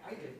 I did.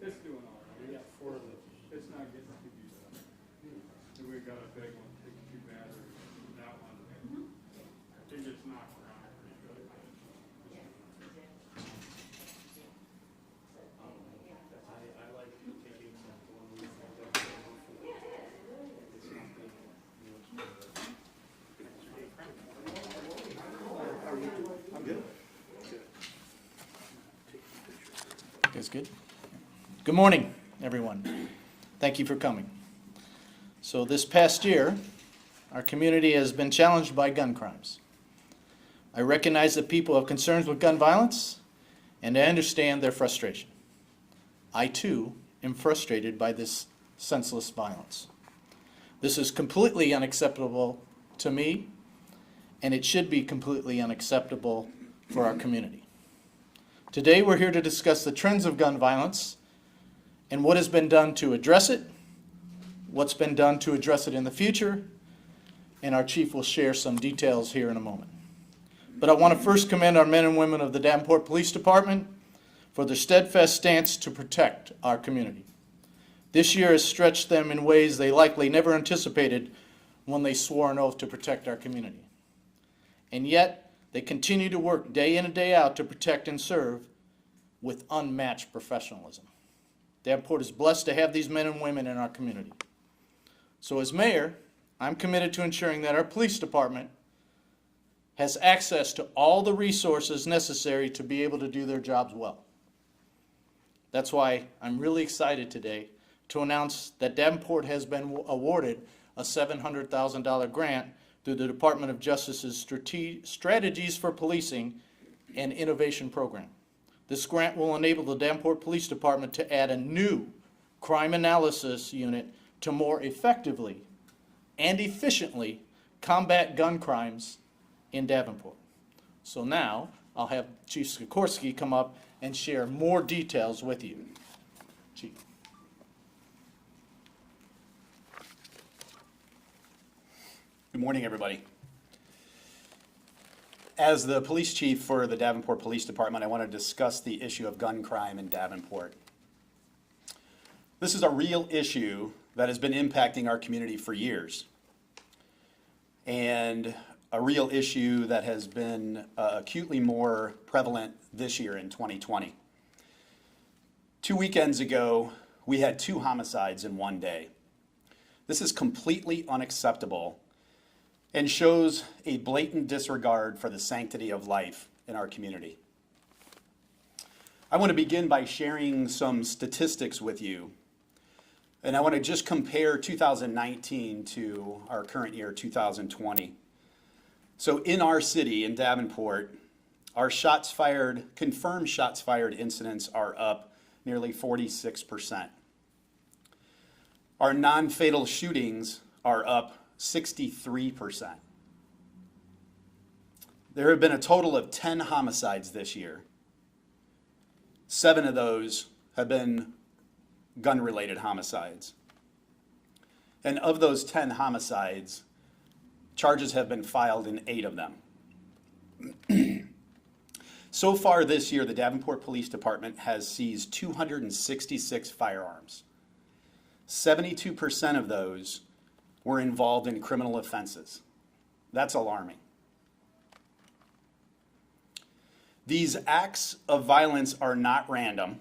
It's doing all right. We got 4 of them. It's not getting too beat up. And we got a big one, 2 batteries. That one, it gets knocked around pretty good. I like taking some when we think that it's something new. I'm good. That's good. Good morning, everyone. Thank you for coming. So this past year, our community has been challenged by gun crimes. I recognize that people have concerns with gun violence, and I understand their frustration. I, too, am frustrated by this senseless violence. This is completely unacceptable to me, and it should be completely unacceptable for our community. Today, we're here to discuss the trends of gun violence and what has been done to address it, what's been done to address it in the future, and our chief will share some details here in a moment. But I want to first commend our men and women of the Davenport Police Department for their steadfast stance to protect our community. This year has stretched them in ways they likely never anticipated when they swore an oath to protect our community. And yet, they continue to work day in and day out to protect and serve with unmatched professionalism. Davenport is blessed to have these men and women in our community. So as mayor, I'm committed to ensuring that our police department has access to all the resources necessary to be able to do their jobs well. That's why I'm really excited today to announce that Davenport has been awarded a $700,000 grant through the Department of Justice's Strategies for Policing and Innovation Program. This grant will enable the Davenport Police Department to add a new crime analysis unit to more effectively and efficiently combat gun crimes in Davenport. So now I'll have Chief Sikorski come up and share more details with you. Chief. Good morning, everybody. As the police chief for the Davenport Police Department, I want to discuss the issue of gun crime in Davenport. This is a real issue that has been impacting our community for years, and a real issue that has been acutely more prevalent this year in 2020. 2 weekends ago, we had 2 homicides in one day. This is completely unacceptable and shows a blatant disregard for the sanctity of life in our community. I want to begin by sharing some statistics with you, and I want to just compare 2019 to our current year, 2020. So in our city, in Davenport, our shots fired, confirmed shots fired incidents are up nearly 46%. Our non-fatal shootings are up 63%. There have been a total of 10 homicides this year. 7 of those have been gun-related homicides. And of those 10 homicides, charges have been filed in 8 of them. So far this year, the Davenport Police Department has seized 266 firearms. 72% of those were involved in criminal offenses. That's alarming. These acts of violence are not random,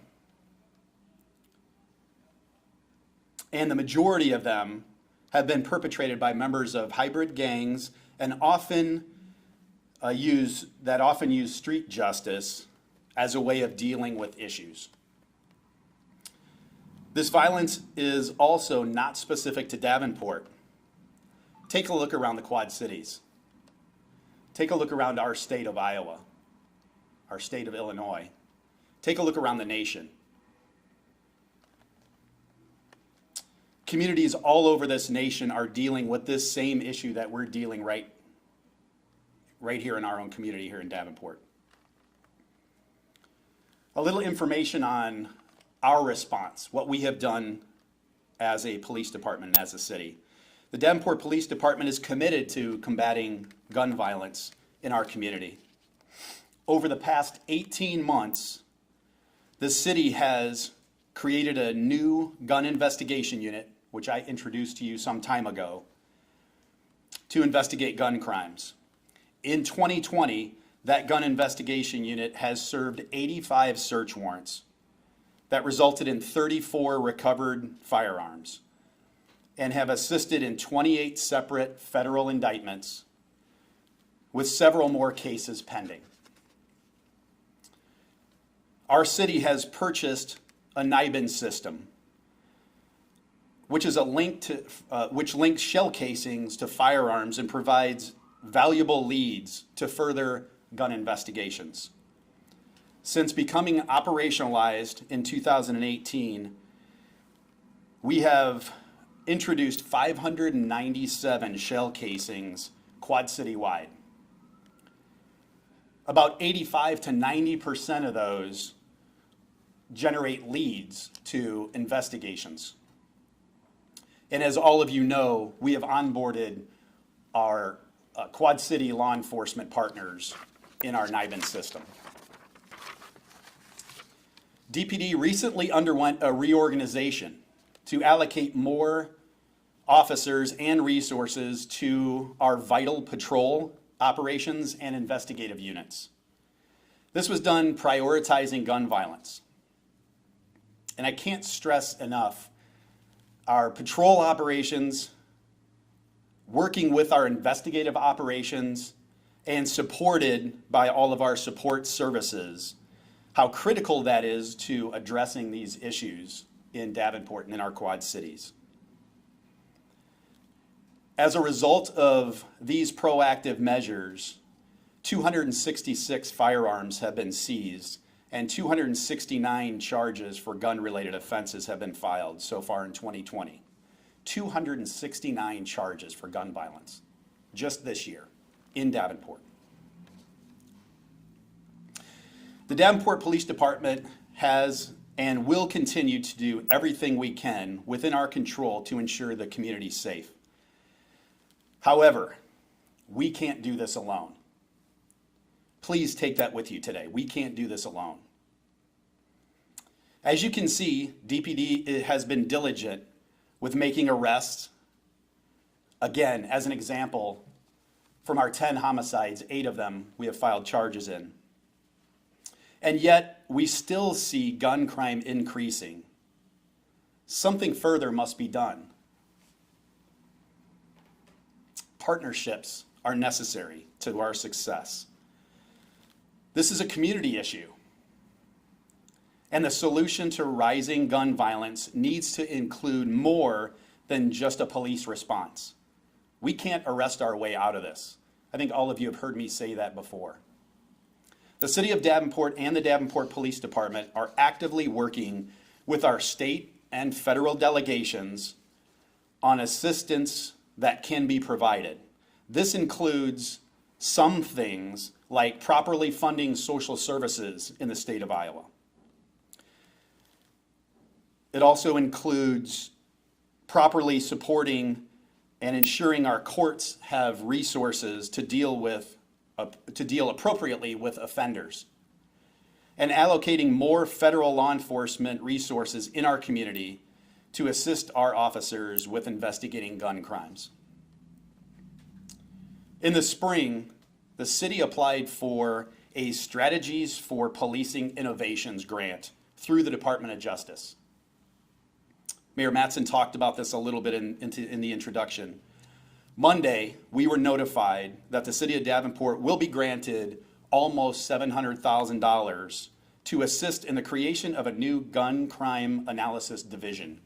and the majority of them have been perpetrated by members of hybrid gangs and often use street justice as a way of dealing with issues. This violence is also not specific to Davenport. Take a look around the Quad Cities. Take a look around our state of Iowa, our state of Illinois. Take a look around the nation. Communities all over this nation are dealing with this same issue that we're dealing right here in our own community here in Davenport. A little information on our response, what we have done as a police department and as a city. The Davenport Police Department is committed to combating gun violence in our community. Over the past 18 months, the city has created a new gun investigation unit, which I introduced to you some time ago, to investigate gun crimes. In 2020, that gun investigation unit has served 85 search warrants that resulted in 34 recovered firearms and have assisted in 28 separate federal indictments with several more cases pending. Our city has purchased a NIBIN system, which is which links shell casings to firearms and provides valuable leads to further gun investigations. Since becoming operationalized in 2018, we have introduced 597 shell casings Quad City wide. About 85 to 90% of those generate leads to investigations. And as all of you know, we have onboarded our Quad City law enforcement partners in our NIBIN system. DPD recently underwent a reorganization to allocate more officers and resources to our vital patrol operations and investigative units. This was done prioritizing gun violence. And I can't stress enough, our patrol operations, working with our investigative operations, and supported by all of our support services, how critical that is to addressing these issues in Davenport and in our Quad Cities. As a result of these proactive measures, 266 firearms have been seized and 269 charges for gun-related offenses have been filed so far in 2020. 269 charges for gun violence just this year in Davenport. The Davenport Police Department has and will continue to do everything we can within our control to ensure the community is safe. However, we can't do this alone. Please take that with you today. We can't do this alone. As you can see, DPD has been diligent with making arrests. Again, as an example, from our 10 homicides, 8 of them we have filed charges in. And yet, we still see gun crime increasing. Something further must be done. Partnerships are necessary to our success. This is a community issue. And the solution to rising gun violence needs to include more than just a police response. We can't arrest our way out of this. I think all of you have heard me say that before. The City of Davenport and the Davenport Police Department are actively working with our state and federal delegations on assistance that can be provided. This includes some things like properly funding social services in the state of Iowa. It also includes properly supporting and ensuring our courts have resources to deal appropriately with offenders, and allocating more federal law enforcement resources in our community to assist our officers with investigating gun crimes. In the spring, the city applied for a Strategies for Policing Innovations grant through the Department of Justice. Mayor Matson talked about this a little bit in the introduction. Monday, we were notified that the City of Davenport will be granted almost $700,000 to assist in the creation of a new gun crime analysis division.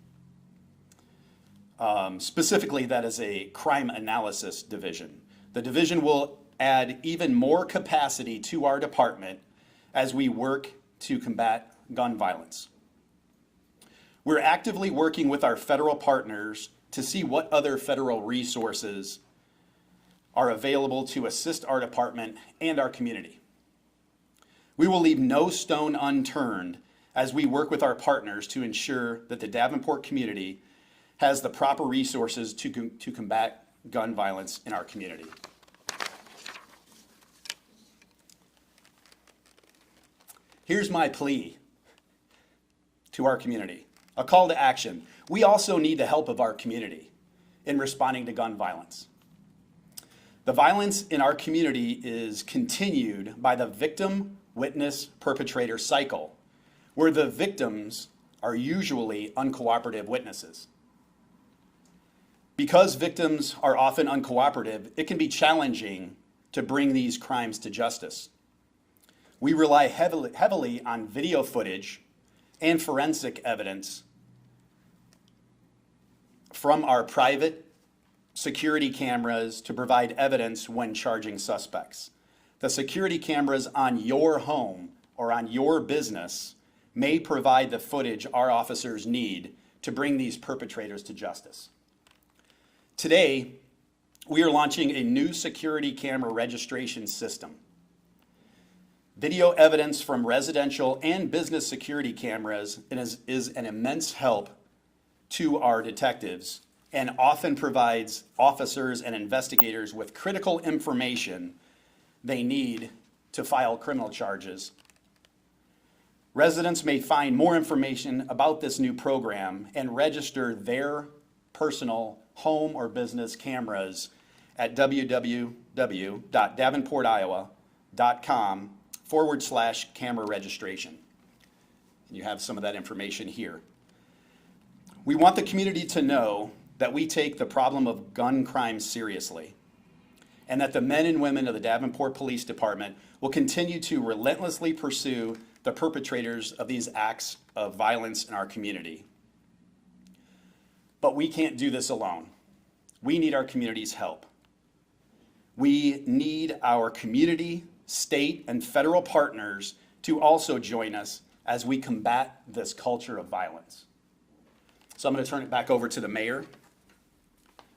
Specifically, that is a crime analysis division. The division will add even more capacity to our department as we work to combat gun violence. We're actively working with our federal partners to see what other federal resources are available to assist our department and our community. We will leave no stone unturned as we work with our partners to ensure that the Davenport community has the proper resources to combat gun violence in our community. Here's my plea to our community, a call to action. We also need the help of our community in responding to gun violence. The violence in our community is continued by the victim, witness, perpetrator cycle, where the victims are usually uncooperative witnesses. Because victims are often uncooperative, it can be challenging to bring these crimes to justice. We rely heavily on video footage and forensic evidence from our private security cameras to provide evidence when charging suspects. The security cameras on your home or on your business may provide the footage our officers need to bring these perpetrators to justice. Today, we are launching a new security camera registration system. Video evidence from residential and business security cameras is an immense help to our detectives and often provides officers and investigators with critical information they need to file criminal charges. Residents may find more information about this new program and register their personal home or business cameras at www.davenportiowa.com/camera registration. And you have some of that information here. We want the community to know that we take the problem of gun crime seriously, and that the men and women of the Davenport Police Department will continue to relentlessly pursue the perpetrators of these acts of violence in our community. But we can't do this alone. We need our community's help. We need our community, state, and federal partners to also join us as we combat this culture of violence. So I'm going to turn it back over to the mayor.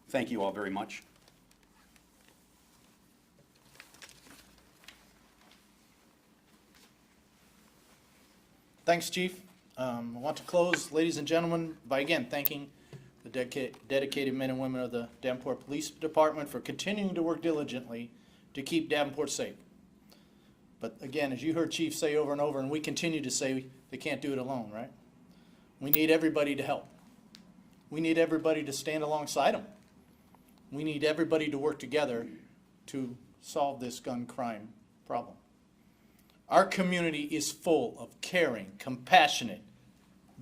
Thank you all very much. Thanks, Chief. I want to close, ladies and gentlemen, by again thanking the dedicated men and women of the Davenport Police Department for continuing to work diligently to keep Davenport safe. But again, as you heard Chief say over and over, and we continue to say, they can't do it alone, right? We need everybody to help. We need everybody to stand alongside them. We need everybody to work together to solve this gun crime problem. Our community is full of caring, compassionate,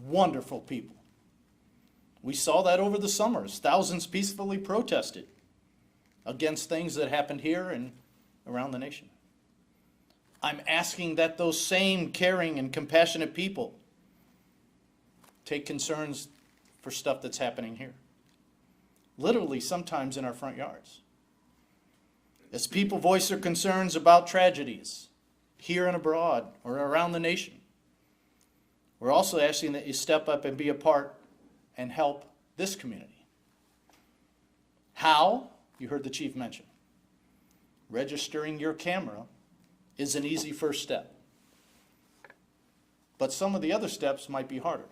wonderful people. We saw that over the summers. Thousands peacefully protested against things that happened here and around the nation. I'm asking that those same caring and compassionate people take concerns for stuff that's happening here. Literally, sometimes in our front yards. As people voice their concerns about tragedies here and abroad or around the nation, we're also asking that you step up and be a part and help this community. How? You heard the chief mention. Registering your camera is an easy first step. But some of the other steps might be harder.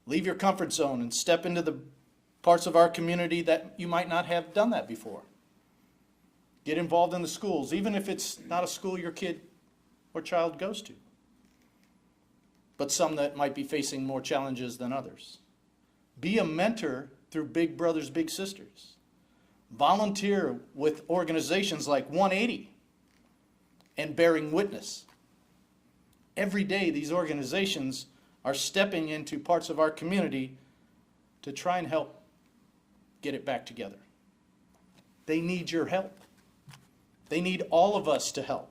Leave your comfort zone and step into the parts of our community that you might not have done that before. Get involved in the schools, even if it's not a school your kid or child goes to, but some that might be facing more challenges than others. Be a mentor through Big Brothers Big Sisters. Volunteer with organizations like 180 and Bearing Witness. Every day these organizations are stepping into parts of our community to try and help get it back together. They need your help. They need all of us to help.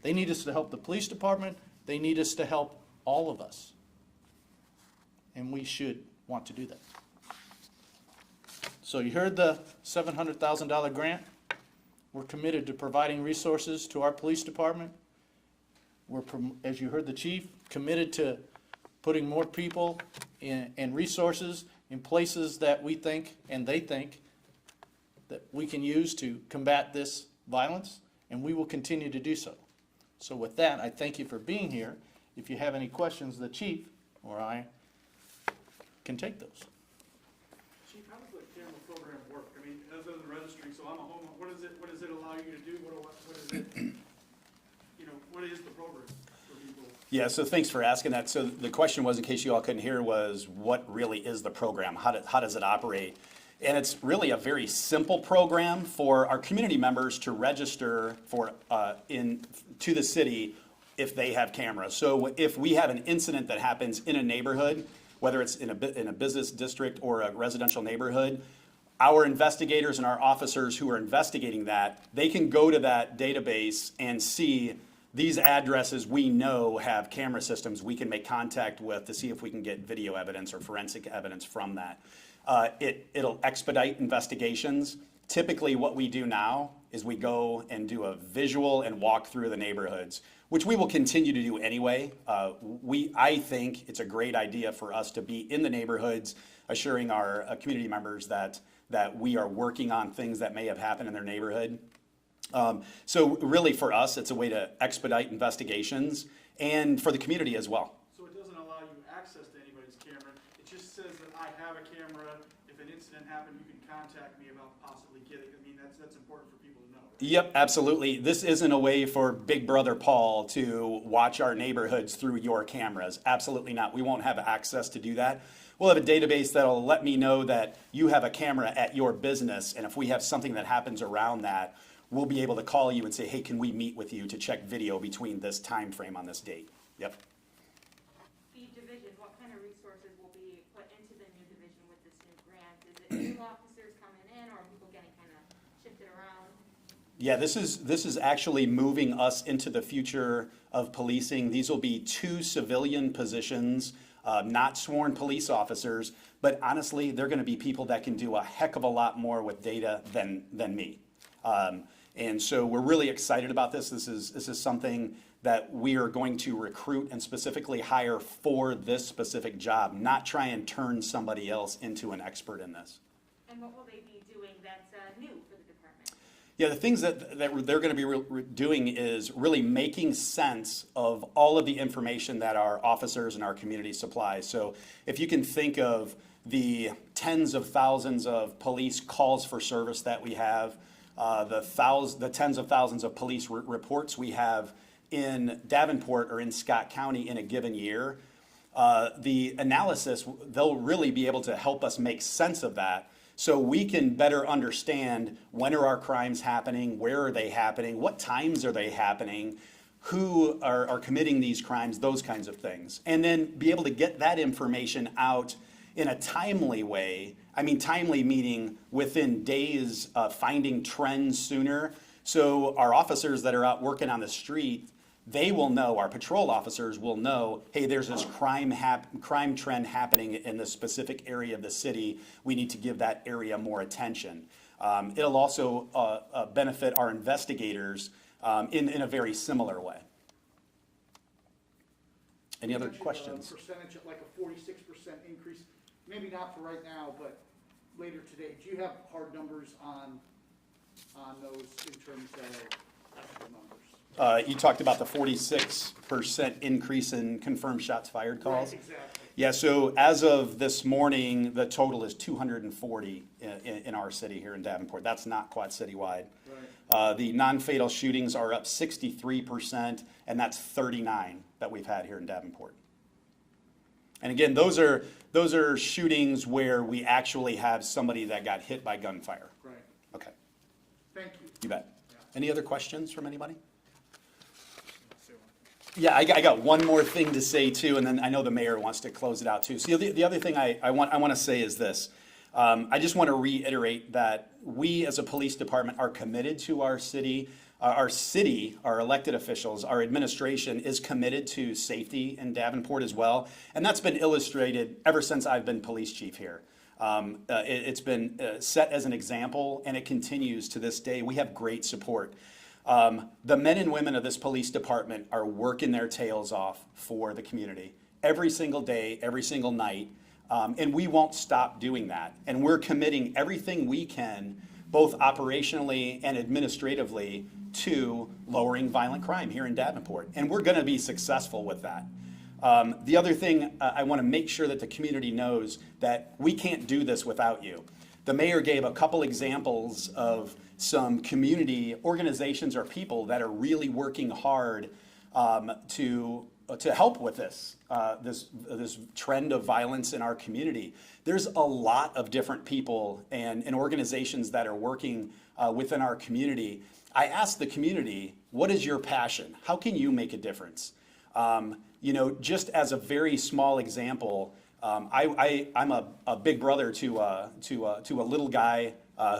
They need us to help the police department. They need us to help all of us. And we should want to do that. So you heard the $700,000 grant. We're committed to providing resources to our police department. We're, as you heard the chief, committed to putting more people and resources in places that we think and they think that we can use to combat this violence, and we will continue to do so. So with that, I thank you for being here. If you have any questions, the chief or I can take those. Chief, how does the camera program work? I mean, other than registering, so I'm a homeowner, what does it allow you to do? What is it, you know, what is the program for people? Yeah, so thanks for asking that. So the question was, in case you all couldn't hear, was what really is the program? How does it operate? And it's really a very simple program for our community members to register for to the city if they have cameras. So if we have an incident that happens in a neighborhood, whether it's in a business district or a residential neighborhood, our investigators and our officers who are investigating that, they can go to that database and see these addresses we know have camera systems we can make contact with to see if we can get video evidence or forensic evidence from that. It'll expedite investigations. Typically what we do now is we go and do a visual and walk through the neighborhoods, which we will continue to do anyway. I think it's a great idea for us to be in the neighborhoods, assuring our community members that we are working on things that may have happened in their neighborhood. So really for us, it's a way to expedite investigations and for the community as well. So it doesn't allow you access to anybody's camera. It just says that I have a camera. If an incident happened, you can contact me about possibly getting it. I mean, that's important for people to know. Right? Yep, absolutely. This isn't a way for Big Brother Paul to watch our neighborhoods through your cameras. Absolutely not. We won't have access to do that. We'll have a database that'll let me know that you have a camera at your business, and if we have something that happens around that, we'll be able to call you and say, hey, can we meet with you to check video between this time frame on this date? Yep. The division, what kind of resources will be put into the new division with this new grant? Is it new officers coming in, or are people getting kind of shifted around? Yeah, this is actually moving us into the future of policing. These will be 2 civilian positions, not sworn police officers, but honestly, they're going to be people that can do a heck of a lot more with data than me. And so we're really excited about this. This is something that we are going to recruit and specifically hire for this specific job, not try and turn somebody else into an expert in this. And what will they be doing that's new for the department? Yeah, the things that they're going to be doing is really making sense of all of the information that our officers and our community supply. So if you can think of the tens of thousands of police calls for service that we have, the tens of thousands of police reports we have in Davenport or in Scott County in a given year, the analysis, they'll really be able to help us make sense of that so we can better understand when are our crimes happening, where are they happening, what times are they happening, who are committing these crimes, those kinds of things. And then be able to get that information out in a timely way. I mean, timely meaning within days, finding trends sooner. So our officers that are out working on the street, they will know, our patrol officers will know, hey, there's this crime trend happening in this specific area of the city. We need to give that area more attention. It'll also benefit our investigators in a very similar way. Any other questions? Percentage, like a 46% increase, maybe not for right now, but later today. Do you have hard numbers on those in terms of actual numbers? You talked about the 46% increase in confirmed shots fired calls. Right, exactly. Yeah, so as of this morning, the total is 240 in our city here in Davenport. That's not quad citywide. Right. The non-fatal shootings are up 63%, and that's 39 that we've had here in Davenport. And again, those are shootings where we actually have somebody that got hit by gunfire. Right. Okay, Thank you. you bet. Yeah. Any other questions from anybody? Yeah, I got one more thing to say too, and then I know the mayor wants to close it out too. So the other thing I want to say is this. I just want to reiterate that we as a police department are committed to our city. our city, our elected officials, our administration is committed to safety in Davenport as well. And that's been illustrated ever since I've been police chief here. It's been set as an example, and it continues to this day. We have great support. The men and women of this police department are working their tails off for the community every single day, every single night, and we won't stop doing that. And we're committing everything we can, both operationally and administratively, to lowering violent crime here in Davenport. And we're going to be successful with that. The other thing, I want to make sure that the community knows that we can't do this without you. The mayor gave a couple examples of some community organizations or people that are really working hard to help with this trend of violence in our community. There's a lot of different people and organizations that are working within our community. I asked the community, what is your passion? How can you make a difference? Just as a very small example, I'm a big brother to a little guy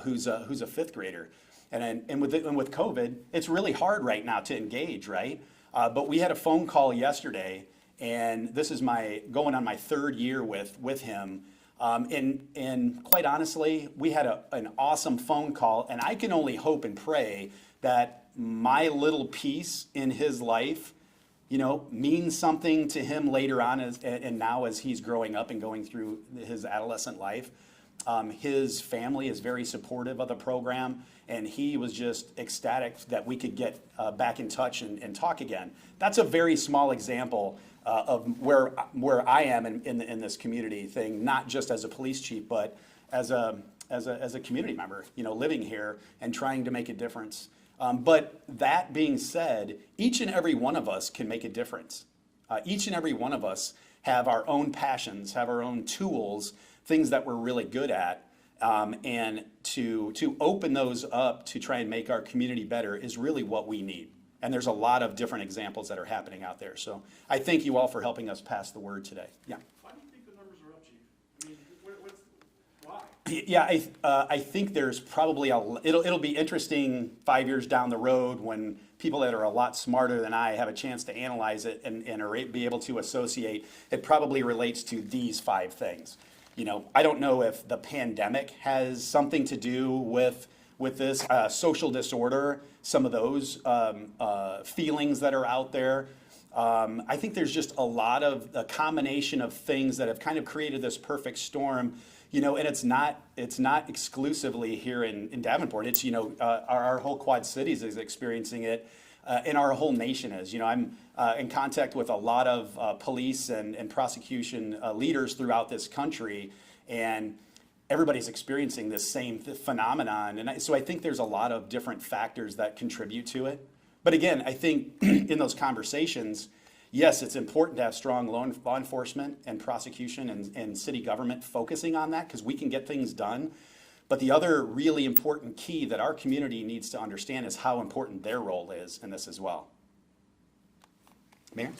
who's a fifth grader, and with COVID, it's really hard right now to engage, right? But we had a phone call yesterday, and this is going on my third year with him. And quite honestly, we had an awesome phone call, and I can only hope and pray that my little piece in his life, means something to him later on and now as he's growing up and going through his adolescent life. His family is very supportive of the program, and he was just ecstatic that we could get back in touch and talk again. That's a very small example of where I am in this community thing, not just as a police chief, but as a community member, living here and trying to make a difference. But that being said, each and every one of us can make a difference. Each and every one of us have our own passions, have our own tools, things that we're really good at, and to open those up to try and make our community better is really what we need. And there's a lot of different examples that are happening out there. So I thank you all for helping us pass the word today. Yeah. Why do you think the numbers are up, Chief? I mean, why? Yeah, I think there's probably it'll be interesting 5 years down the road when people that are a lot smarter than I have a chance to analyze it and are be able to associate. It probably relates to these 5 things. I don't know if the pandemic has something to do with this social disorder, some of those feelings that are out there. I think there's just a combination of things that have kind of created this perfect storm. And it's not exclusively here in Davenport. It's our whole Quad Cities is experiencing it, and our whole nation is. I'm in contact with a lot of police and prosecution leaders throughout this country, and everybody's experiencing this same phenomenon. And so I think there's a lot of different factors that contribute to it. But again, I think in those conversations, yes, it's important to have strong law enforcement and prosecution and city government focusing on that because we can get things done. But the other really important key that our community needs to understand is how important their role is in this as well. Mayor?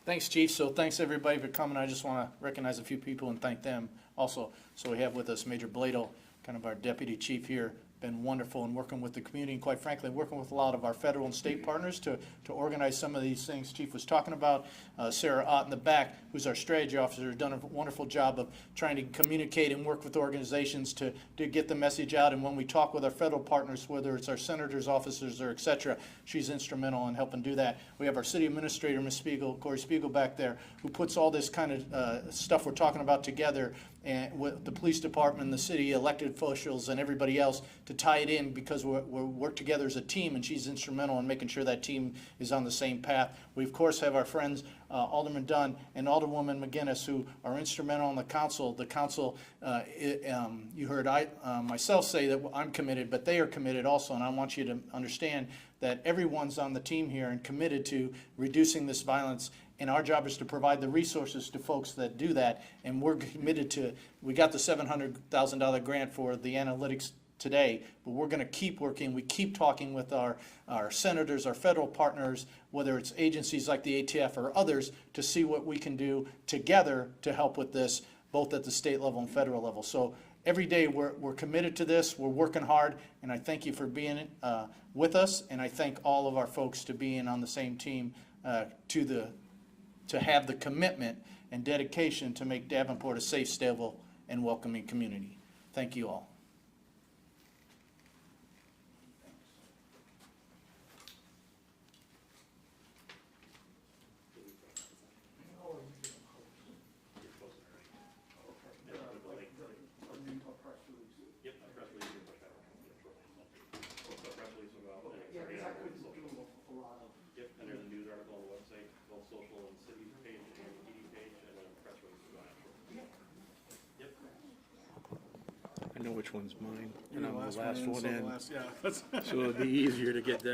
Thanks, Chief. So thanks, everybody, for coming. I just want to recognize a few people and thank them also. So we have with us Major Bladel, kind of our deputy chief here. Been wonderful in working with the community and, quite frankly, working with a lot of our federal and state partners to organize some of these things Chief was talking about. Sarah Ott in the back, who's our strategy officer, has done a wonderful job of trying to communicate and work with organizations to get the message out. And when we talk with our federal partners, whether it's our senators, officers, or et cetera, she's instrumental in helping do that. We have our city administrator, Ms. Spiegel, Corey Spiegel, back there, who puts all this kind of stuff we're talking about together, and with the police department and the city elected officials and everybody else to tie it in, because we work together as a team, and she's instrumental in making sure that team is on the same path. We, of course, have our friends Alderman Dunn and Alderwoman McGinnis, who are instrumental in the council. The council, you heard myself say that I'm committed, but they are committed also, and I want you to understand that everyone's on the team here and committed to reducing this violence. And our job is to provide the resources to folks that do that. And we're committed to, we got the $700,000 grant for the analytics today, but we're going to keep working. We keep talking with our senators, our federal partners, whether it's agencies like the ATF or others, to see what we can do together to help with this, both at the state level and federal level. So every day we're committed to this, we're working hard, and I thank you for being with us, and I thank all of our folks to being on the same team to have the commitment and dedication to make Davenport a safe, stable, and welcoming community. Thank you all. Yep, a press release will push out. A press release will go out. Yeah, because I couldn't do a lot of. Yep, and there's a news article on the website, both social and city page and ED page, and then a press release will go out. Yep. I know which one's mine, You're and I'm the last so one in, yeah, that's. so it'll be easier to get that.